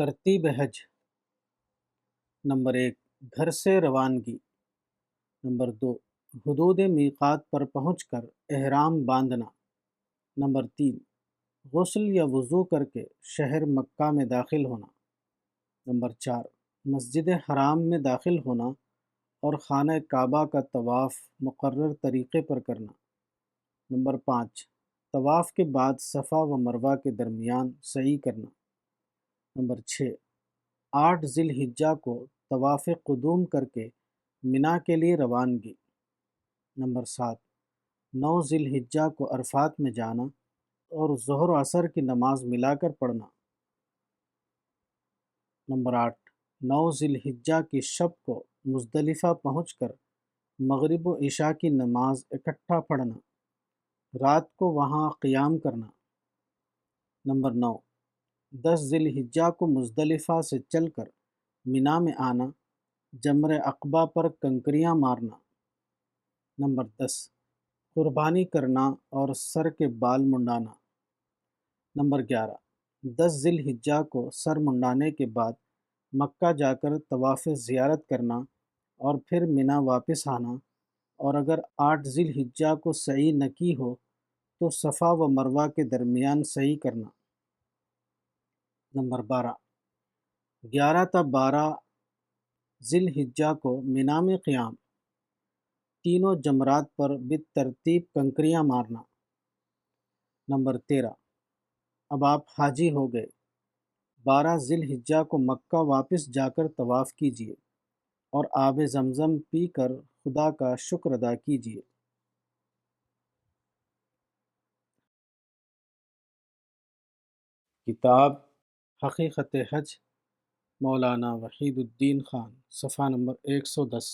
ترتیب حج: نمبر 1، گھر سے روانگی۔ نمبر 2، حدود میقات پر پہنچ کر احرام باندھنا۔ نمبر 3، غسل یا وضو کر کے شہر مکہ میں داخل ہونا۔ نمبر 4، مسجد حرام میں داخل ہونا اور خانہ کعبہ کا طواف مقرر طریقے پر کرنا۔ نمبر 5، طواف کے بعد صفا و مروہ کے درمیان سعی کرنا۔ نمبر 6، 8 ذی الحجہ کو طواف قدوم کر کے منا کے لیے روانگی۔ نمبر 7، 9 ذی الحجہ کو عرفات میں جانا اور ظہر و عصر کی نماز ملا کر پڑھنا۔ نمبر 8، 9 ذی الحجہ کی شب کو مزدلفہ پہنچ کر مغرب و عشاء کی نماز اکٹھا پڑھنا، رات کو وہاں قیام کرنا۔ نمبر 9، 10 ذی الحجہ کو مزدلفہ سے چل کر منا میں آنا، جمرہ عقبہ پر کنکریاں مارنا۔ نمبر 10، قربانی کرنا اور سر کے بال منڈانا۔ نمبر 11، 10 ذی الحجہ کو سر منڈانے کے بعد مکہ جا کر طواف زیارت کرنا اور پھر منا واپس آنا، اور اگر 8 ذی الحجہ کو سعی نہ کی ہو تو صفا و مروہ کے درمیان سعی کرنا۔ نمبر 12، 11 تا 12 ذی الحجہ کو منا میں قیام، تینوں جمرات پر بالترتیب کنکریاں مارنا۔ نمبر 13، اب آپ حاجی ہو گئے، 12 ذی الحجہ کو مکہ واپس جا کر طواف کیجیے اور آب زمزم پی کر خدا کا شکر ادا کیجیے۔ کتاب حقیقت حج، مولانا وحید الدین خان، صفحہ نمبر 110۔